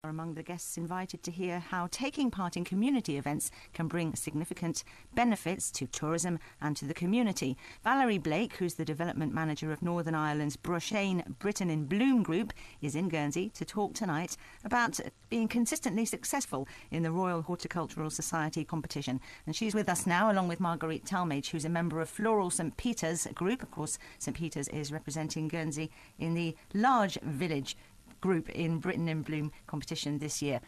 are among the guests invited to hear how taking part in community events can bring significant benefits to tourism and to the community. Valerie Blake, who's the development manager of Northern Ireland's Brushain Britain in Bloom Group, is in Guernsey to talk tonight about being consistently successful in the Royal Horticultural Society competition. And she's with us now, along with Marguerite Talmage, who's a member of Floral St Peter's Group. Of course, St Peter's is representing Guernsey in the large village group in Britain in Bloom competition this year.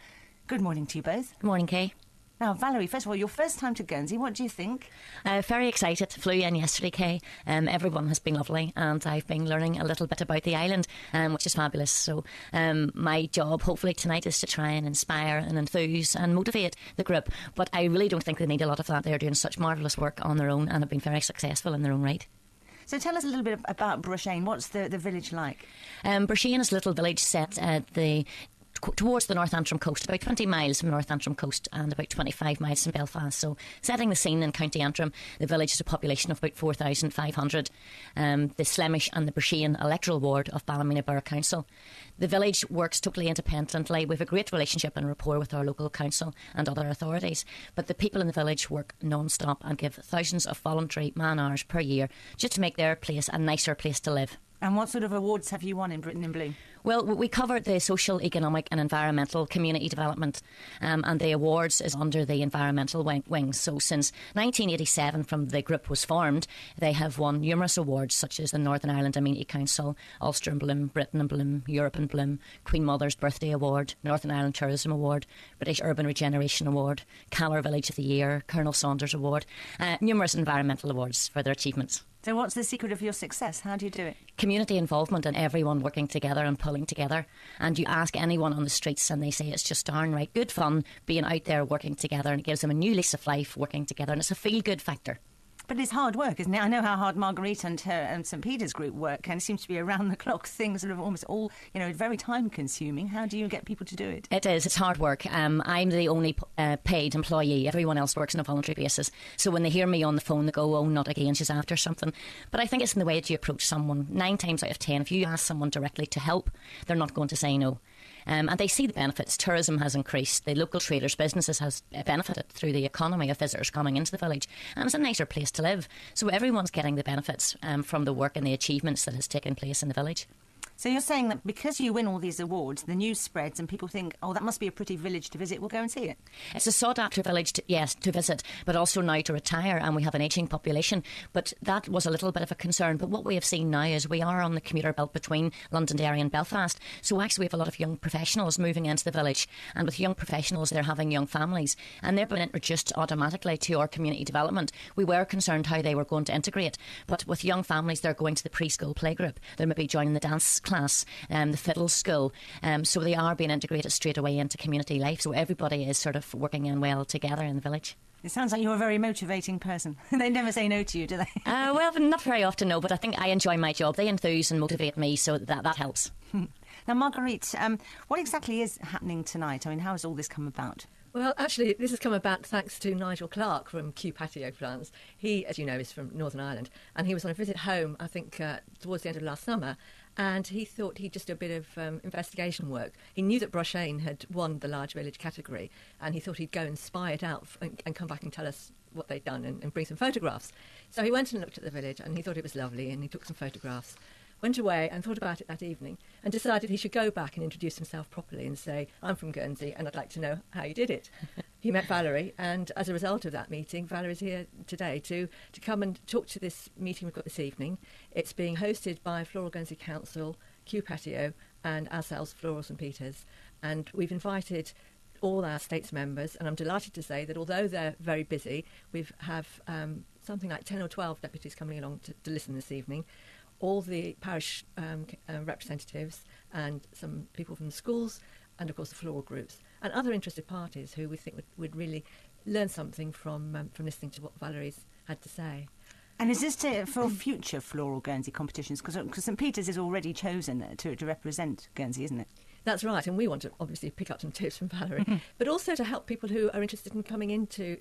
Good morning to you both. Good morning, Kay. Now, Valerie, first of all, your first time to Guernsey, what do you think? Very excited. Flew in yesterday, Kay. Everyone has been lovely, and I've been learning a little bit about the island, which is fabulous. So my job, hopefully tonight, is to try and inspire and enthuse and motivate the group. But I really don't think they need a lot of that. They're doing such marvellous work on their own and have been very successful in their own right. So tell us a little bit about Brushain. What's the village like? Brushain is a little village set at towards the North Antrim coast, about 20 miles from North Antrim coast and about 25 miles from Belfast. So setting the scene in County Antrim, the village has a population of about 4,500. The Slemish and the Brushain electoral ward of Ballymena Borough Council. The village works totally independently. We have a great relationship and rapport with our local council and other authorities. But the people in the village work non-stop and give thousands of voluntary man-hours per year just to make their place a nicer place to live. And what sort of awards have you won in Britain in Bloom? Well, we covered the social, economic and environmental community development, and the awards is under the environmental wing. So since 1987, from the group was formed, they have won numerous awards such as the Northern Ireland Amenity Council, Ulster in Bloom, Britain in Bloom, Europe in Bloom, Queen Mother's Birthday Award, Northern Ireland Tourism Award, British Urban Regeneration Award, Calor Village of the Year, Colonel Saunders Award, numerous environmental awards for their achievements. So what's the secret of your success? How do you do it? Community involvement and everyone working together and pulling together. And you ask anyone on the streets and they say it's just darn right good fun being out there working together, and it gives them a new lease of life working together, and it's a feel-good factor. But it's hard work, isn't it? I know how hard Marguerite and her and St Peter's Group work, and it seems to be around-the-clock things that are almost all, very time-consuming. How do you get people to do it? It is. It's hard work. I'm the only paid employee. Everyone else works on a voluntary basis. So when they hear me on the phone, they go, oh, not again, she's after something. But I think it's in the way that you approach someone. 9 times out of 10, if you ask someone directly to help, they're not going to say no. And they see the benefits. Tourism has increased. The local traders' businesses has benefited through the economy of visitors coming into the village. And it's a nicer place to live. So everyone's getting the benefits from the work and the achievements that has taken place in the village. So you're saying that because you win all these awards, the news spreads and people think, oh, that must be a pretty village to visit, we'll go and see it. It's a sought-after village, to visit, but also now to retire, and we have an ageing population. But that was a little bit of a concern. But what we have seen now is we are on the commuter belt between Londonderry and Belfast. So actually we have a lot of young professionals moving into the village. And with young professionals, they're having young families. And they're being introduced automatically to our community development. We were concerned how they were going to integrate. But with young families, they're going to the preschool playgroup. They're maybe joining the dance class, the fiddle school, so they are being integrated straight away into community life, so everybody is sort of working in well together in the village. It sounds like you're a very motivating person. They never say no to you, do they? Well, not very often, no, but I think I enjoy my job. They enthuse and motivate me, so that helps. Now, Marguerite, what exactly is happening tonight? I mean, how has all this come about? Well, actually, this has come about thanks to Nigel Clark from Kew Patio Plants. He, as you know, is from Northern Ireland, and he was on a visit home, I think, towards the end of last summer, and he thought he'd just do a bit of investigation work. He knew that Brushain had won the large village category, and he thought he'd go and spy it out and come back and tell us what they'd done and bring some photographs. So he went and looked at the village, and he thought it was lovely, and he took some photographs, went away and thought about it that evening, and decided he should go back and introduce himself properly and say, I'm from Guernsey and I'd like to know how you did it. He met Valerie, and as a result of that meeting, Valerie's here today to come and talk to this meeting we've got this evening. It's being hosted by Floral Guernsey Council, Kew Patio and ourselves, Floral St Peter's, and we've invited all our states members, and I'm delighted to say that although they're very busy, we have something like 10 or 12 deputies coming along to listen this evening. All the parish representatives and some people from the schools, and of course the floral groups and other interested parties who we think would really learn something from listening to what Valerie's had to say. And is this for future Floral Guernsey competitions? Because St Peter's is already chosen to represent Guernsey, isn't it? That's right, and we want to obviously pick up some tips from Valerie, but also to help people who are interested in coming into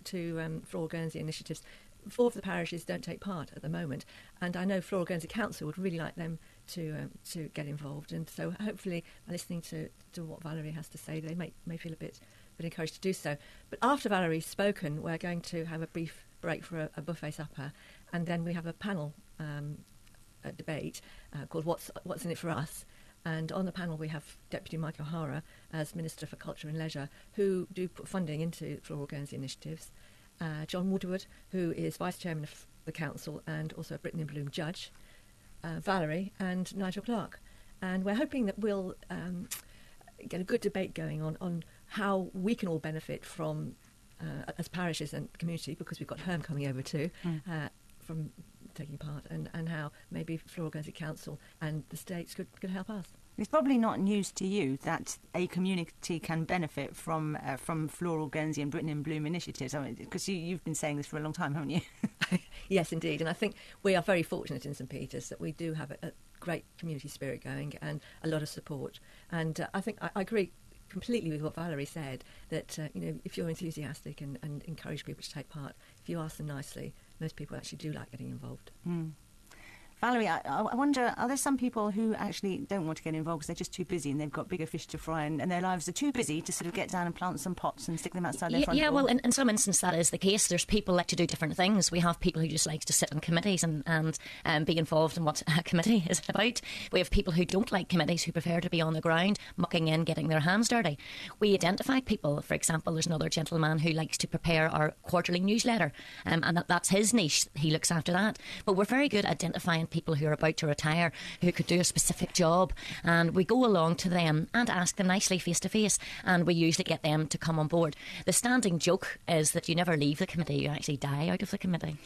Floral Guernsey initiatives. 4 of the parishes don't take part at the moment, and I know Floral Guernsey Council would really like them to get involved. And so hopefully, listening to what Valerie has to say, they may feel a bit encouraged to do so. But after Valerie's spoken, we're going to have a brief break for a buffet supper, and then we have a panel a debate called What's in it for us? And on the panel we have Deputy Mike O'Hara as Minister for Culture and Leisure, who do put funding into Floral Guernsey initiatives. John Woodward, who is Vice Chairman of the Council and also a Britain in Bloom judge. Valerie and Nigel Clark. And we're hoping that we'll get a good debate going on how we can all benefit from, as parishes and community, because we've got Herm coming over too, from taking part, and how maybe Floral Guernsey Council and the states could help us. It's probably not news to you that a community can benefit from Floral Guernsey and Britain in Bloom initiatives, because you've been saying this for a long time, haven't you? Yes, indeed. And I think we are very fortunate in St Peter's that we do have a great community spirit going and a lot of support. And I think I agree completely with what Valerie said, that if you're enthusiastic and encourage people to take part, if you ask them nicely, most people actually do like getting involved. Valerie, I wonder, are there some people who actually don't want to get involved because they're just too busy and they've got bigger fish to fry, and their lives are too busy to sort of get down and plant some pots and stick them outside their front door? Yeah, well, in some instances that is the case. There's people like to do different things. We have people who just like to sit on committees and be involved in what a committee is about. We have people who don't like committees, who prefer to be on the ground, mucking in, getting their hands dirty. We identify people, for example, there's another gentleman who likes to prepare our quarterly newsletter, and that's his niche. He looks after that. But we're very good at identifying people who are about to retire, who could do a specific job, and we go along to them and ask them nicely face to face, and we usually get them to come on board. The standing joke is that you never leave the committee, you actually die out of the committee.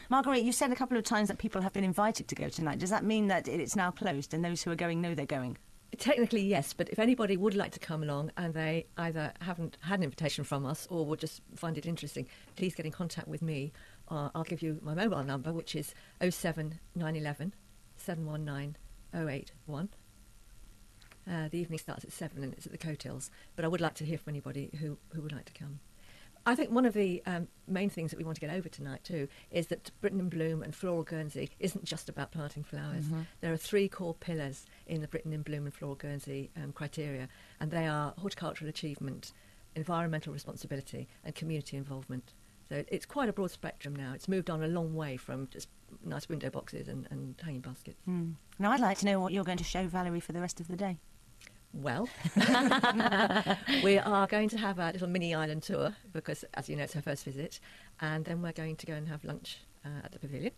Marguerite, you said a couple of times that people have been invited to go tonight. Does that mean that it's now closed and those who are going know they're going? Technically, yes, but if anybody would like to come along and they either haven't had an invitation from us or would just find it interesting, please get in contact with me. I'll give you my mobile number, which is 07911 719 081. The evening starts at 7 and it's at the Coattails, but I would like to hear from anybody who would like to come. I think one of the main things that we want to get over tonight too is that Britain in Bloom and Floral Guernsey isn't just about planting flowers. There are 3 core pillars in the Britain in Bloom and Floral Guernsey criteria, and they are horticultural achievement, environmental responsibility and community involvement. So it's quite a broad spectrum now. It's moved on a long way from just nice window boxes and hanging baskets. Now I'd like to know what you're going to show Valerie for the rest of the day. Well, we are going to have a little mini island tour because, as you know, it's her first visit, and then we're going to go and have lunch at the pavilion,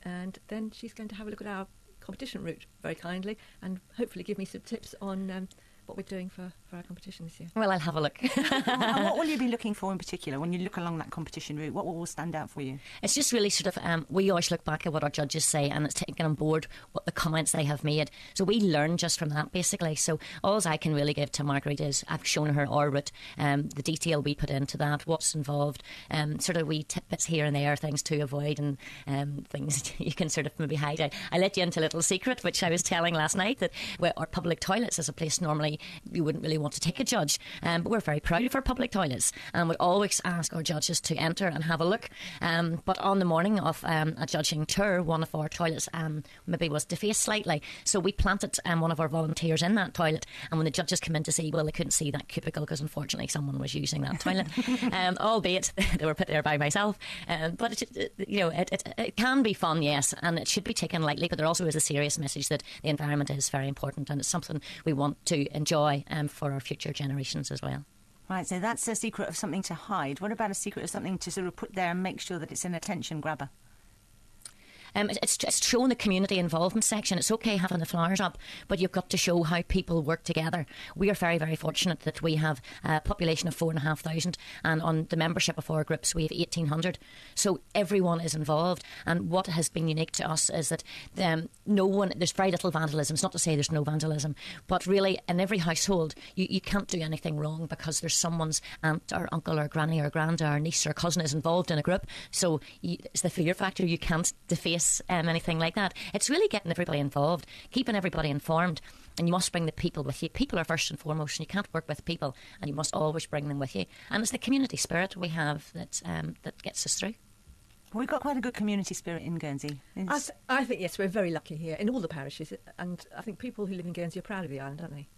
and then she's going to have a look at our competition route very kindly and hopefully give me some tips on what we're doing for our competition this year. Well, I'll have a look. And what will you be looking for in particular when you look along that competition route? What will stand out for you? It's just really sort of, we always look back at what our judges say and it's taken on board what the comments they have made. So we learn just from that, basically. So all I can really give to Marguerite is I've shown her our route, the detail we put into that, what's involved, sort of wee tidbits here and there, things to avoid and things you can sort of maybe hide. I let you into a little secret, which I was telling last night, that our public toilets is a place normally you wouldn't really want to take a judge, but we're very proud of our public toilets and we always ask our judges to enter and have a look, but on the morning of a judging tour, one of our toilets maybe was defaced slightly, so we planted one of our volunteers in that toilet, and when the judges came in to see, well, they couldn't see that cubicle because unfortunately someone was using that toilet, albeit they were put there by myself, but it can be fun, yes, and it should be taken lightly, but there also is a serious message that the environment is very important and it's something we want to enjoy for our future generations as well. Right, so that's a secret of something to hide. What about a secret of something to sort of put there and make sure that it's an attention grabber? It's showing the community involvement section. It's okay having the flowers up, but you've got to show how people work together. We are very, very fortunate that we have a population of 4,500, and on the membership of our groups we have 1,800. So everyone is involved, and what has been unique to us is that there's very little vandalism. It's not to say there's no vandalism, but really in every household you can't do anything wrong because there's someone's aunt or uncle or granny or granda or niece or cousin is involved in a group. So it's the fear factor. You can't deface anything like that. It's really getting everybody involved, keeping everybody informed, and you must bring the people with you. People are first and foremost, and you can't work with people, and you must always bring them with you. And it's the community spirit we have that gets us through. We've got quite a good community spirit in Guernsey. I think, yes, we're very lucky here in all the parishes, and I think people who live in Guernsey are proud of the island, aren't they?